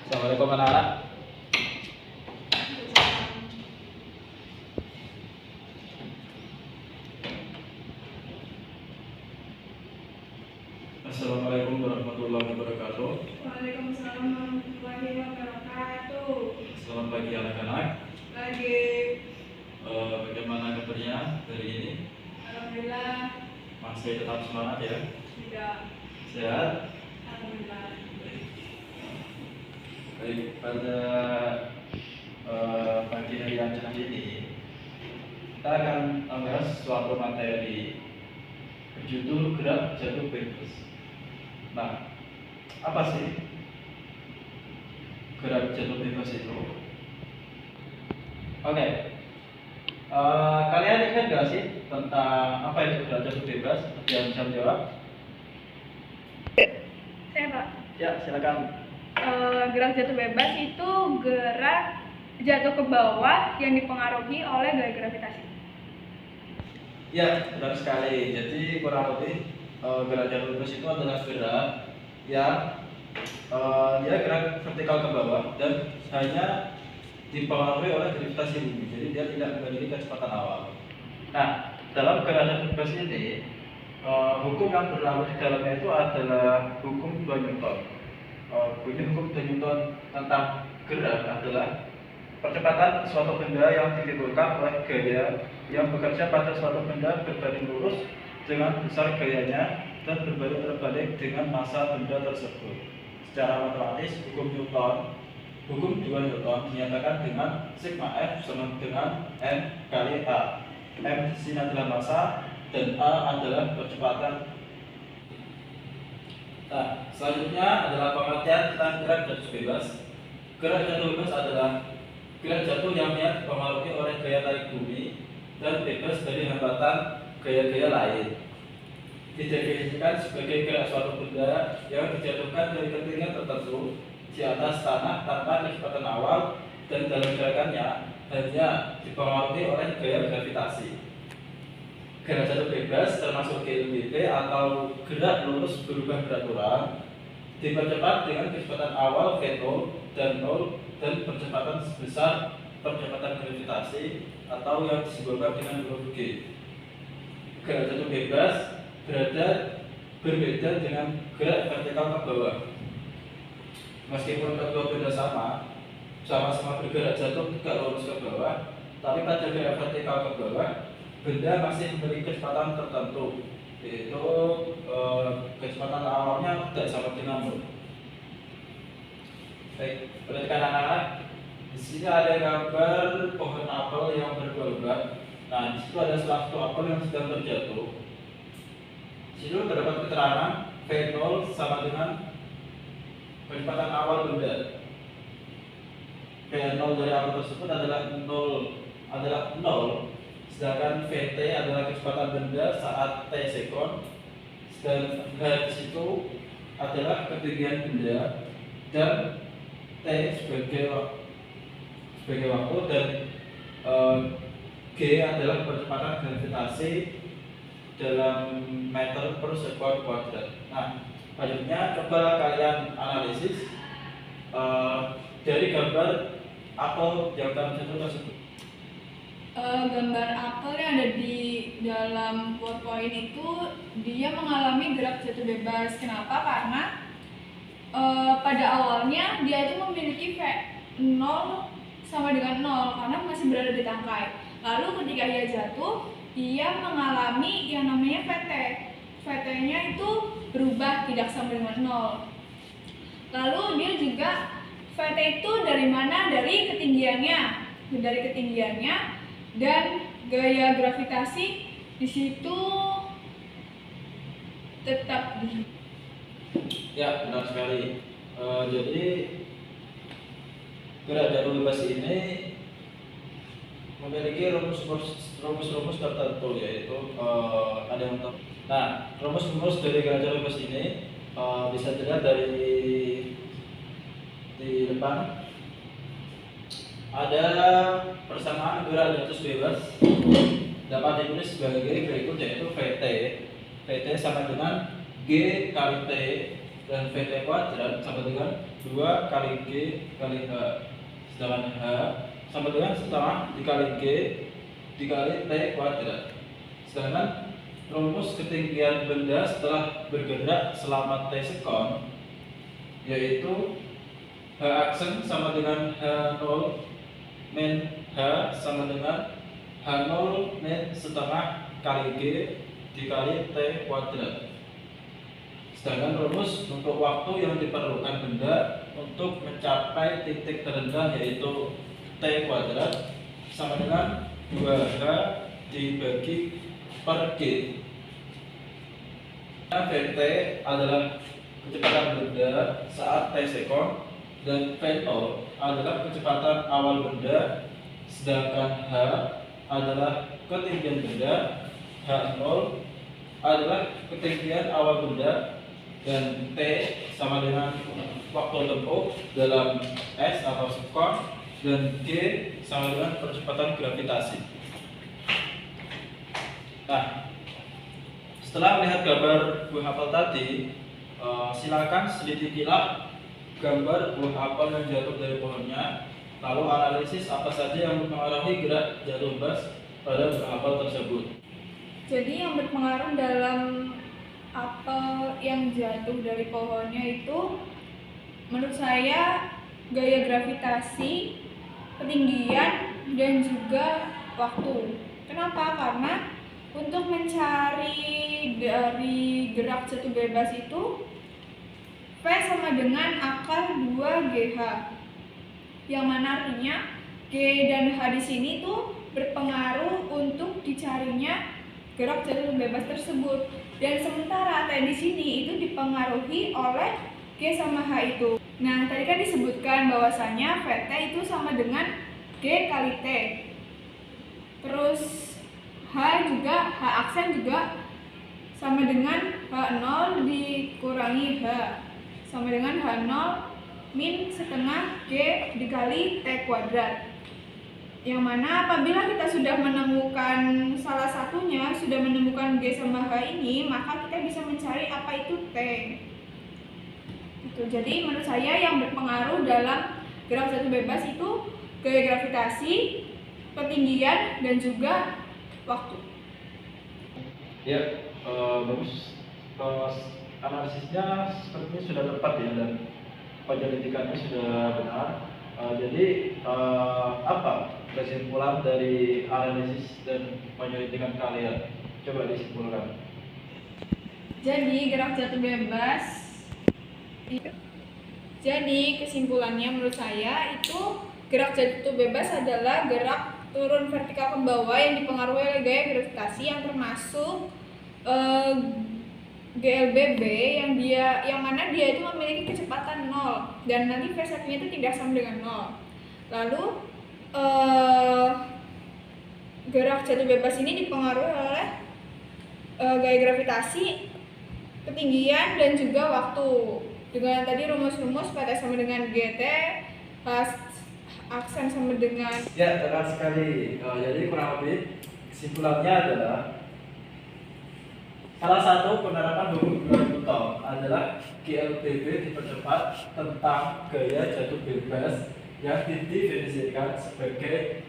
Assalamualaikum anak-anak. Assalamualaikum warahmatullahi wabarakatuh. Waalaikumsalam warahmatullahi wabarakatuh. Selamat pagi anak-anak. Lagi, Bagaimana kabarnya hari ini? alhamdulillah Masih tetap semangat ya? tidak. Sehat? Alhamdulillah. Baik, pada pagi hari yang cerah ini kita akan membahas suatu materi berjudul gerak jatuh bebas. Nah, apa sih gerak jatuh bebas itu? Oke, kalian ingat gak sih tentang apa itu gerak jatuh bebas? Ada yang bisa menjawab? Saya Pak, Ya, silakan. gerak jatuh bebas itu gerak jatuh ke bawah yang dipengaruhi oleh gaya gravitasi. Ya, benar sekali. Jadi kurang lebih gerak jatuh bebas itu adalah gerak yang dia gerak vertikal ke bawah dan hanya dipengaruhi oleh gravitasi bumi. Jadi dia tidak memiliki kecepatan awal. Nah, dalam gerak jatuh bebas ini hukum yang berlaku di dalamnya itu adalah hukum 2 Newton. Bunyi hukum 2 Newton tentang gerak adalah percepatan suatu benda yang ditimbulkan oleh gaya yang bekerja pada suatu benda berbanding lurus dengan besar gayanya dan berbanding terbalik dengan massa benda tersebut. Secara matematis, hukum 2 Newton dinyatakan dengan sigma F sama dengan M kali A. M di sini adalah massa dan A adalah percepatan. Nah, selanjutnya adalah pengertian tentang gerak jatuh bebas. Gerak jatuh bebas adalah gerak jatuh yang dipengaruhi oleh gaya tarik bumi dan bebas dari hambatan gaya-gaya lain. Didefinisikan sebagai gerak suatu benda yang dijatuhkan dari ketinggian tertentu di atas tanah tanpa kecepatan awal dan dalam gerakannya hanya dipengaruhi oleh gaya gravitasi. Gerak jatuh bebas termasuk GLBB atau gerak lurus berubah beraturan dipercepat dengan kecepatan awal V0 dan 0 dan percepatan sebesar percepatan gravitasi atau yang disimbolkan dengan huruf G. Gerak jatuh bebas berbeda dengan gerak vertikal ke bawah. Meskipun kedua benda sama-sama bergerak jatuh tegak lurus ke bawah, tapi pada gerak vertikal ke bawah, benda masih memiliki kecepatan tertentu, yaitu kecepatan awalnya tidak sama dengan 0. Baik, perhatikan anak-anak. Di sini ada gambar pohon apel yang berbuah-buah. Nah, di situ ada salah satu apel yang sedang terjatuh. Di situ terdapat keterangan V0 sama dengan kecepatan awal benda. V0 dari apel tersebut adalah 0, sedangkan Vt adalah kecepatan benda saat t sekon, dan h di situ adalah ketinggian benda dan t sebagai waktu dan g adalah percepatan gravitasi dalam meter per sekon kuadrat. Nah, selanjutnya coba kalian analisis dari gambar apel yang terjatuh tersebut. Gambar apel yang ada di dalam PowerPoint itu dia mengalami gerak jatuh bebas. Kenapa? Karena pada awalnya dia itu memiliki V0 sama dengan 0 karena masih berada di tangkai. Lalu ketika ia jatuh, ia mengalami yang namanya Vt. Vt-nya itu berubah tidak sama dengan 0. Lalu dia juga Vt itu dari mana? Dari ketinggiannya. Dan gaya gravitasi di situ tetap di. Ya, benar sekali. Jadi gerak jatuh bebas ini memiliki rumus-rumus tertentu, yaitu ada yang nah, rumus-rumus dari gerak jatuh bebas ini bisa dilihat dari di depan. Ada persamaan gerak jatuh bebas dapat ditulis sebagai berikut, yaitu Vt sama dengan G kali T dan Vt kuadrat sama dengan 2 kali G kali H. Sedangkan H sama dengan setengah dikali G dikali T kuadrat. Sedangkan rumus ketinggian benda setelah bergerak selama T sekon yaitu H aksen sama dengan H0 min H sama dengan H0 min setengah kali G dikali T kuadrat. Sedangkan rumus untuk waktu yang diperlukan benda untuk mencapai titik terendah yaitu T kuadrat sama dengan 2H dibagi per G. Vt adalah kecepatan benda saat T sekon dan V0 adalah kecepatan awal benda, sedangkan H adalah ketinggian benda, H0 adalah ketinggian awal benda, dan T sama dengan waktu tempuh dalam S atau sekon, dan G sama dengan percepatan gravitasi. Nah, setelah melihat gambar buah apel tadi, silakan selidikilah gambar buah apel yang jatuh dari pohonnya, lalu analisis apa saja yang mempengaruhi gerak jatuh bebas pada buah apel tersebut. Jadi yang berpengaruh dalam apel yang jatuh dari pohonnya itu menurut saya gaya gravitasi, ketinggian, dan juga waktu. Kenapa? Karena untuk mencari dari gerak jatuh bebas itu V sama dengan akar 2GH, yang mana artinya G dan H di sini tuh berpengaruh untuk dicarinya gerak jatuh bebas tersebut. Dan sementara T di sini itu dipengaruhi oleh G sama H itu. Nah, tadi kan disebutkan bahwasanya Vt itu sama dengan G kali T. Terus H aksen juga sama dengan H0 dikurangi H sama dengan H0 min setengah G dikali T kuadrat. Yang mana apabila kita sudah menemukan salah satunya, sudah menemukan G sama H ini, maka kita bisa mencari apa itu T. Jadi menurut saya yang berpengaruh dalam gerak jatuh bebas itu gaya gravitasi, ketinggian, dan juga waktu. Ya, bagus. Analisisnya sepertinya sudah tepat ya, dan penyelidikannya sudah benar. Jadi apa kesimpulan dari analisis dan penyelidikan kalian? Coba disimpulkan. Jadi gerak jatuh bebas. Jadi kesimpulannya menurut saya itu gerak jatuh bebas adalah gerak turun vertikal ke bawah yang dipengaruhi oleh gaya gravitasi yang termasuk GLBB yang mana dia itu memiliki kecepatan 0 dan nanti V1-nya itu tidak sama dengan 0. Lalu gerak jatuh bebas ini dipengaruhi oleh gaya gravitasi, ketinggian, dan juga waktu. Dengan tadi rumus-rumus Vt sama dengan GT, aksen sama dengan. Ya, tepat sekali. Jadi kurang lebih kesimpulannya adalah salah satu penerapan hukum Newton adalah GLBB dipercepat tentang gaya jatuh bebas yang didefinisikan sebagai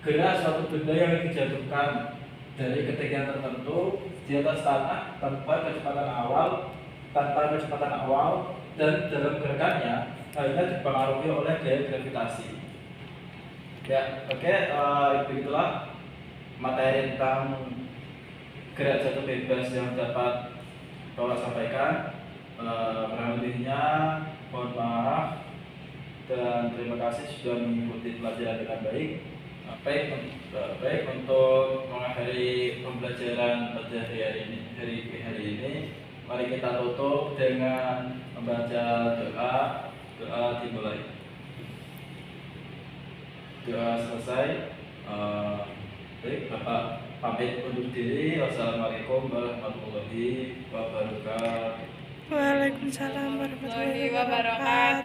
gerak suatu benda yang dijatuhkan dari ketinggian tertentu di atas tanah tanpa kecepatan awal dan dalam gerakannya hanya dipengaruhi oleh gaya gravitasi. Ya, oke, begitulah materi tentang gerak jatuh bebas yang dapat Bapak sampaikan. Kurang lebihnya mohon maaf dan terima kasih sudah mengikuti pelajaran dengan baik. Baik, untuk mengakhiri pembelajaran pada hari ini, mari kita tutup dengan membaca doa dimulai. Doa selesai. Baik, Bapak pamit undur diri. Wassalamualaikum warahmatullahi wabarakatuh. Waalaikumsalam warahmatullahi wabarakatuh.